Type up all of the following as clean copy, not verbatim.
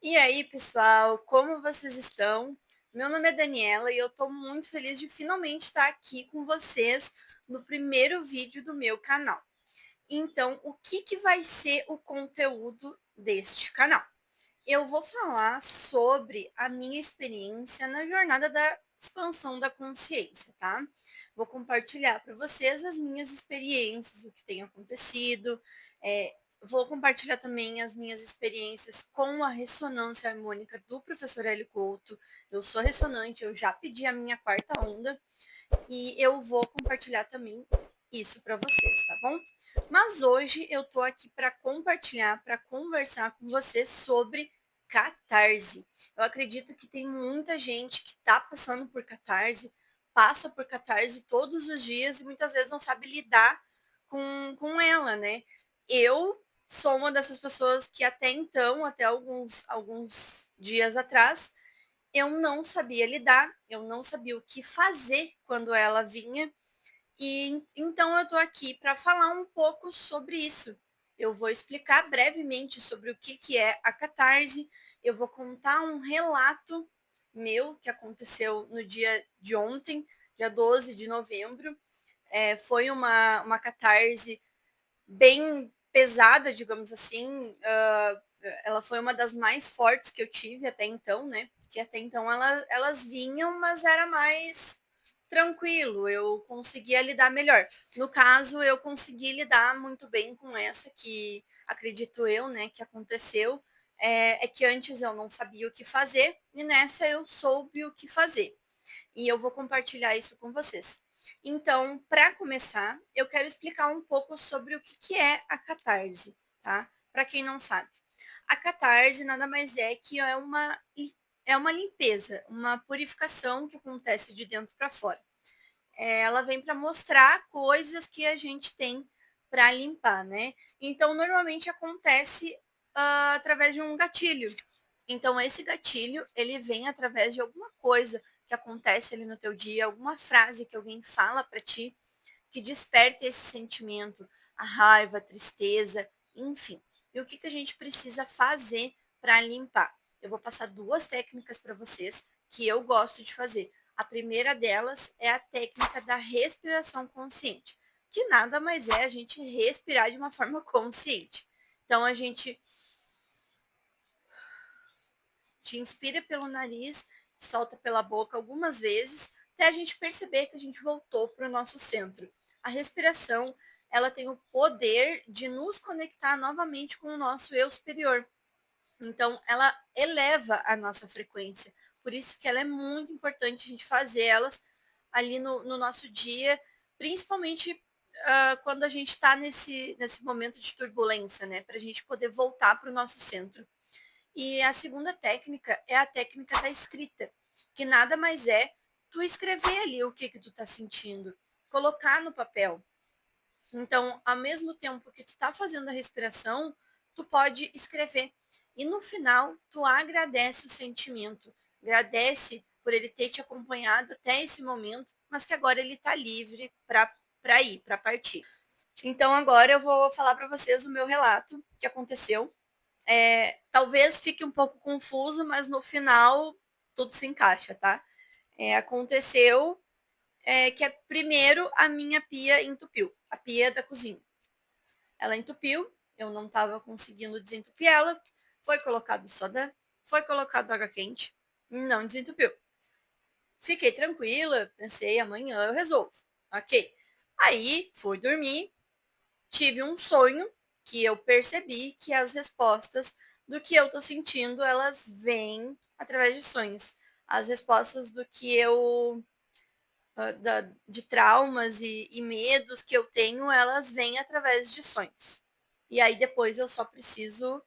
E aí, pessoal, como vocês estão? Meu nome é Daniela e eu tô muito feliz de finalmente estar aqui com vocês no primeiro vídeo do meu canal. Então, o que vai ser o conteúdo deste canal? Eu vou falar sobre a minha experiência na jornada da expansão da consciência, tá? Vou compartilhar para vocês as minhas experiências, o que tem acontecido, vou compartilhar também as minhas experiências com a ressonância harmônica do professor Hélio Couto. Eu sou ressonante, eu já pedi a minha quarta onda e eu vou compartilhar também isso para vocês, tá bom? Mas hoje eu tô aqui para compartilhar, para conversar com vocês sobre catarse. Eu acredito que tem muita gente que tá passando por catarse, passa por catarse todos os dias e muitas vezes não sabe lidar com ela, né? Eu sou uma dessas pessoas que até então, até alguns dias atrás, eu não sabia lidar, eu não sabia o que fazer quando ela vinha, e então eu tô aqui para falar um pouco sobre isso. Eu vou explicar brevemente sobre o que é a catarse, eu vou contar um relato meu que aconteceu no dia de ontem, dia 12 de novembro. Foi uma catarse bem pesada, digamos assim. Ela foi uma das mais fortes que eu tive até então, né? Que até então elas vinham, mas era mais tranquilo, eu conseguia lidar melhor. No caso, eu consegui lidar muito bem com essa que acredito eu, né, que aconteceu. É que antes eu não sabia o que fazer e nessa eu soube o que fazer. E eu vou compartilhar isso com vocês. Então, para começar, eu quero explicar um pouco sobre o que é a catarse, tá? Para quem não sabe. A catarse nada mais é que é uma limpeza, uma purificação que acontece de dentro para fora. Ela vem para mostrar coisas que a gente tem para limpar, né? Então, normalmente acontece através de um gatilho. Então, esse gatilho, ele vem através de alguma coisa que acontece ali no teu dia, alguma frase que alguém fala para ti, que desperta esse sentimento, a raiva, a tristeza, enfim. E o que a gente precisa fazer para limpar? Eu vou passar duas técnicas para vocês que eu gosto de fazer. A primeira delas é a técnica da respiração consciente, que nada mais é a gente respirar de uma forma consciente. Então, a gente te inspira pelo nariz, solta pela boca algumas vezes, até a gente perceber que a gente voltou para o nosso centro. A respiração, ela tem o poder de nos conectar novamente com o nosso eu superior. Então, ela eleva a nossa frequência. Por isso que ela é muito importante a gente fazer elas ali no nosso dia, principalmente quando a gente está nesse momento de turbulência, né? Para a gente poder voltar para o nosso centro. E a segunda técnica é a técnica da escrita, que nada mais é tu escrever ali o que tu tá sentindo, colocar no papel. Então, ao mesmo tempo que tu tá fazendo a respiração, tu pode escrever. E no final, tu agradece o sentimento, agradece por ele ter te acompanhado até esse momento, mas que agora ele tá livre para ir, para partir. Então, agora eu vou falar para vocês o meu relato que aconteceu. Talvez fique um pouco confuso, mas no final tudo se encaixa, tá? Aconteceu que primeiro a minha pia entupiu, a pia da cozinha. Ela entupiu, eu não estava conseguindo desentupir ela, foi colocado soda, foi colocado água quente, não desentupiu. Fiquei tranquila, pensei, amanhã eu resolvo. Ok. Aí fui dormir, tive um sonho que eu percebi que as respostas do que eu tô sentindo, elas vêm através de sonhos. As respostas do que de traumas e medos que eu tenho, elas vêm através de sonhos. E aí depois eu só preciso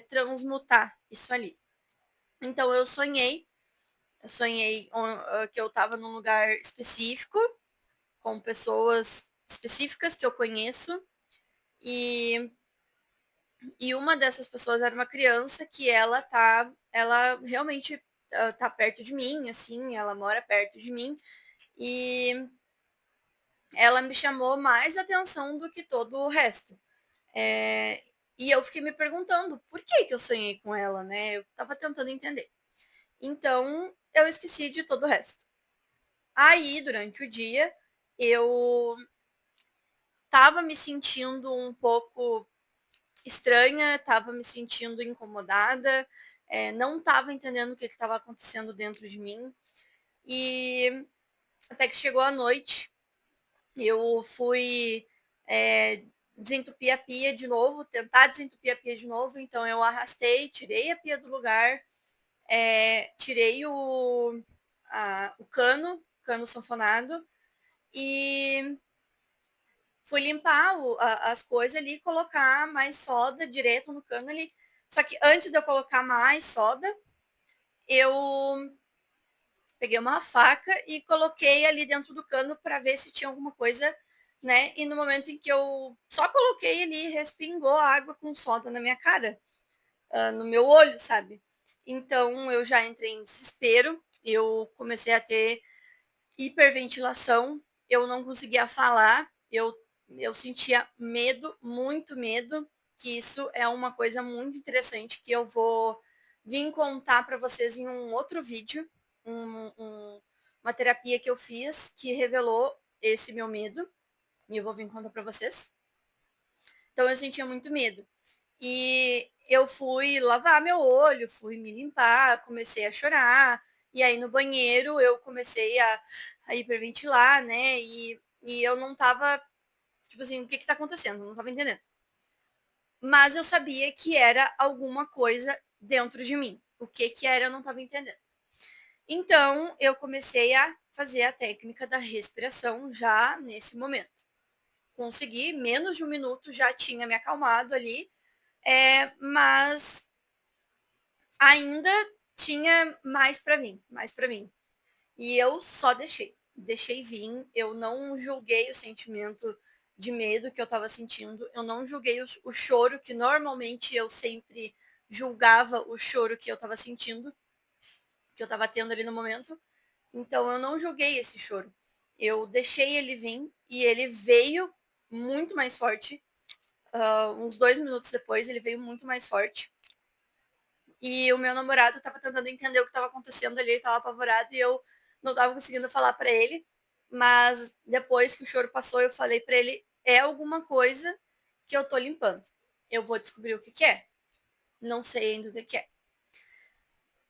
transmutar isso ali. Então eu sonhei que eu estava num lugar específico, com pessoas específicas que eu conheço, e uma dessas pessoas era uma criança que ela realmente tá perto de mim, assim, ela mora perto de mim, e ela me chamou mais atenção do que todo o resto. É, E eu fiquei me perguntando por que que eu sonhei com ela, né? Eu estava tentando entender. Então, eu esqueci de todo o resto. Aí, durante o dia, eu estava me sentindo um pouco estranha, estava me sentindo incomodada, não estava entendendo o que estava acontecendo dentro de mim. E até que chegou a noite, eu fui desentupir a pia de novo, tentar desentupir a pia de novo. Então eu arrastei, tirei a pia do lugar, tirei o cano sanfonado, e fui limpar as coisas ali e colocar mais soda direto no cano ali. Só que antes de eu colocar mais soda, eu peguei uma faca e coloquei ali dentro do cano para ver se tinha alguma coisa, né? E no momento em que eu só coloquei ali, respingou água com soda na minha cara, no meu olho, sabe? Então eu já entrei em desespero, eu comecei a ter hiperventilação, eu não conseguia falar, eu sentia medo, muito medo, que isso é uma coisa muito interessante que eu vou vir contar para vocês em um outro vídeo, uma terapia que eu fiz que revelou esse meu medo, e eu vou vir contar para vocês. Então eu sentia muito medo. E eu fui lavar meu olho, fui me limpar, comecei a chorar. E aí no banheiro eu comecei a hiperventilar, né? E eu não tava, tipo assim, o que que tá acontecendo? Não tava entendendo. Mas eu sabia que era alguma coisa dentro de mim. O que que era, eu não tava entendendo. Então eu comecei a fazer a técnica da respiração já nesse momento. Consegui, menos de um minuto já tinha me acalmado ali, mas ainda tinha mais para vir, mais para vir. E eu só deixei vir, eu não julguei o sentimento de medo que eu estava sentindo, eu não julguei o choro, que normalmente eu sempre julgava o choro que eu estava sentindo, que eu estava tendo ali no momento. Então eu não julguei esse choro. Eu deixei ele vir e ele veio muito mais forte. Uns 2 minutos depois, ele veio muito mais forte. E o meu namorado estava tentando entender o que estava acontecendo ali, ele estava apavorado e eu não estava conseguindo falar para ele. Mas depois que o choro passou, eu falei para ele: é alguma coisa que eu tô limpando. Eu vou descobrir o que, que é. Não sei ainda o que, que é.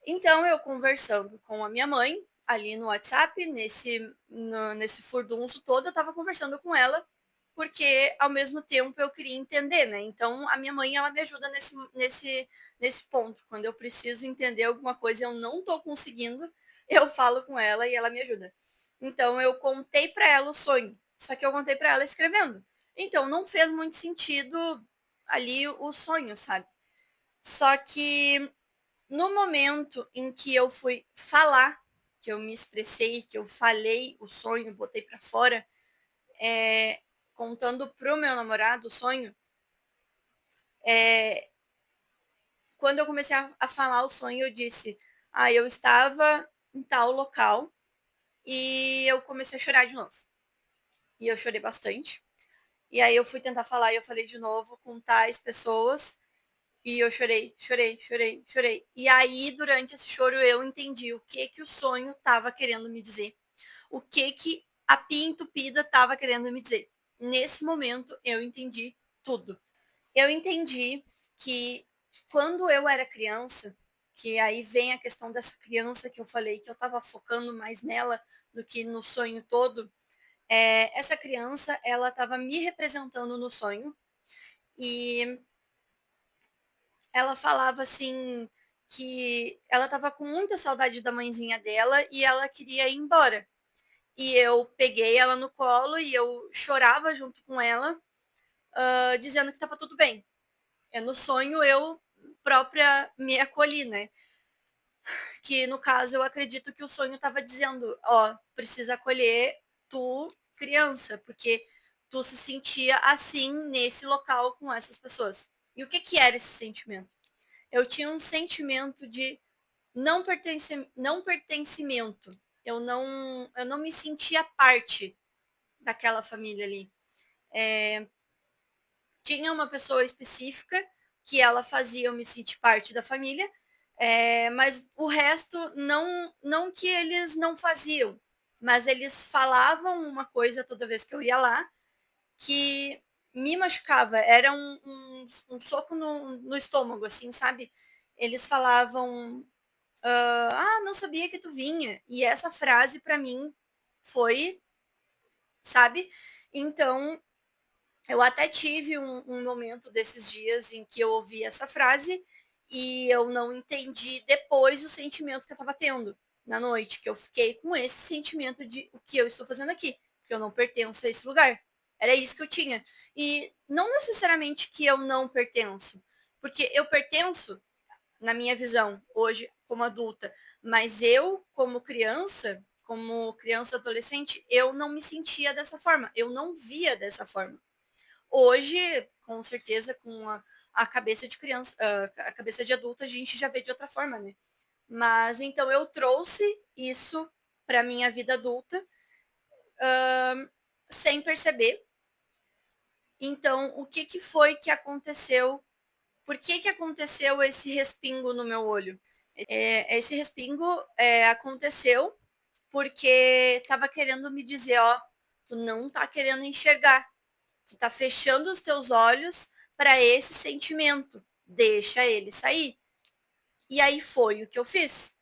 Então eu conversando com a minha mãe ali no WhatsApp, nesse furdunço todo, eu estava conversando com ela, porque ao mesmo tempo eu queria entender, né? Então a minha mãe ela me ajuda nesse ponto. Quando eu preciso entender alguma coisa e eu não estou conseguindo, eu falo com ela e ela me ajuda. Então eu contei para ela o sonho, só que eu contei para ela escrevendo. Então não fez muito sentido ali o sonho, sabe? Só que no momento em que eu fui falar, que eu me expressei, que eu falei o sonho, botei para fora, contando pro meu namorado o sonho, é, quando eu comecei a falar o sonho, eu disse: ah, eu estava em tal local e eu comecei a chorar de novo. E eu chorei bastante. E aí eu fui tentar falar e eu falei de novo com tais pessoas. E eu chorei, chorei, chorei, chorei. E aí, durante esse choro, eu entendi o que que o sonho estava querendo me dizer. O que que a pia entupida estava querendo me dizer. Nesse momento, eu entendi tudo. Eu entendi que quando eu era criança, que aí vem a questão dessa criança que eu falei, que eu estava focando mais nela do que no sonho todo, essa criança, ela estava me representando no sonho e ela falava assim que ela estava com muita saudade da mãezinha dela e ela queria ir embora. E eu peguei ela no colo e eu chorava junto com ela, dizendo que estava tudo bem. No sonho eu própria me acolhi, né? Que no caso eu acredito que o sonho estava dizendo, ó, precisa acolher tu, criança, porque tu se sentia assim nesse local com essas pessoas. E o que que era esse sentimento? Eu tinha um sentimento de não pertencimento. Eu não me sentia parte daquela família ali. Tinha uma pessoa específica, que ela fazia eu me sentir parte da família, mas o resto não que eles não faziam, mas eles falavam uma coisa toda vez que eu ia lá que me machucava, era um soco no estômago, assim, sabe? Eles falavam, não sabia que tu vinha. E essa frase para mim foi, sabe? Então, eu até tive um momento desses dias em que eu ouvi essa frase e eu não entendi depois o sentimento que eu estava tendo na noite, que eu fiquei com esse sentimento de o que eu estou fazendo aqui, que eu não pertenço a esse lugar. Era isso que eu tinha. E não necessariamente que eu não pertenço, porque eu pertenço na minha visão, hoje como adulta, mas eu, como criança adolescente, eu não me sentia dessa forma, eu não via dessa forma. Hoje, com certeza, com a cabeça de criança, a cabeça de adulta, a gente já vê de outra forma, né? Mas então eu trouxe isso para minha vida adulta, sem perceber. Então, o que, que foi que aconteceu? Por que, que aconteceu esse respingo no meu olho? Esse respingo aconteceu porque estava querendo me dizer, ó, tu não tá querendo enxergar, tu tá fechando os teus olhos para esse sentimento, deixa ele sair. E aí foi o que eu fiz.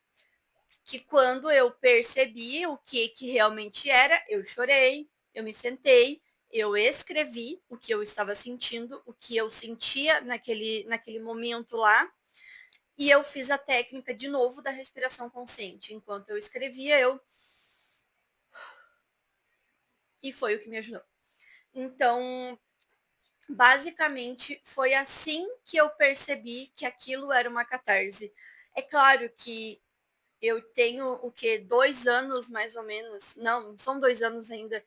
Que quando eu percebi o que realmente era, eu chorei, eu me sentei, eu escrevi o que eu estava sentindo, o que eu sentia naquele momento lá, e eu fiz a técnica de novo da respiração consciente. Enquanto eu escrevia, eu. E foi o que me ajudou. Então, basicamente, foi assim que eu percebi que aquilo era uma catarse. É claro que eu tenho o que 2 anos mais ou menos, não são 2 anos ainda,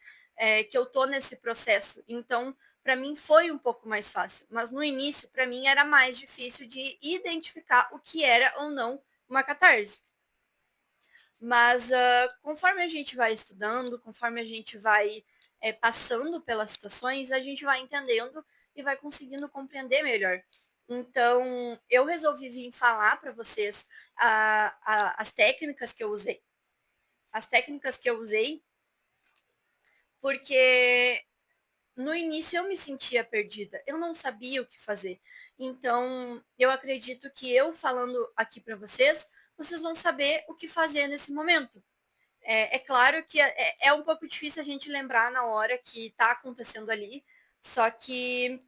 que eu tô nesse processo. Então, para mim foi um pouco mais fácil, mas no início para mim era mais difícil de identificar o que era ou não uma catarse. Mas conforme a gente vai estudando, conforme a gente vai passando pelas situações, a gente vai entendendo e vai conseguindo compreender melhor. Então, eu resolvi vir falar para vocês as técnicas que eu usei. As técnicas que eu usei, porque no início eu me sentia perdida, eu não sabia o que fazer. Então, eu acredito que eu falando aqui para vocês, vocês vão saber o que fazer nesse momento. Claro que é um pouco difícil a gente lembrar na hora que está acontecendo ali, só que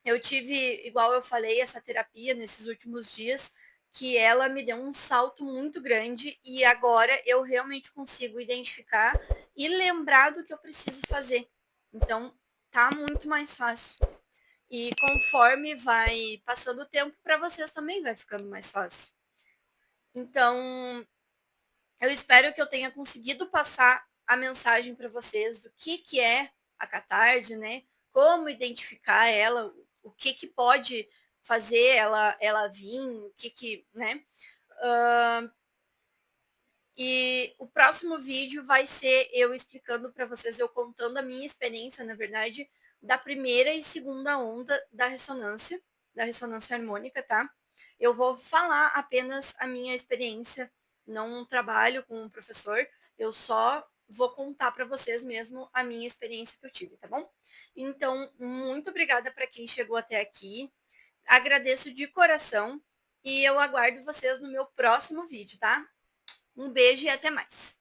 eu tive, igual eu falei, essa terapia nesses últimos dias, que ela me deu um salto muito grande e agora eu realmente consigo identificar e lembrar do que eu preciso fazer. Então, tá muito mais fácil. E conforme vai passando o tempo, para vocês também vai ficando mais fácil. Então, eu espero que eu tenha conseguido passar a mensagem para vocês do que é a catarse, né? Como identificar ela, o que pode fazer ela vir, o né? E o próximo vídeo vai ser eu explicando para vocês, eu contando a minha experiência, na verdade, da primeira e segunda onda da ressonância harmônica, tá? Eu vou falar apenas a minha experiência, não trabalho com um professor, eu só vou contar para vocês mesmo a minha experiência que eu tive, tá bom? Então, muito obrigada para quem chegou até aqui. Agradeço de coração e eu aguardo vocês no meu próximo vídeo, tá? Um beijo e até mais.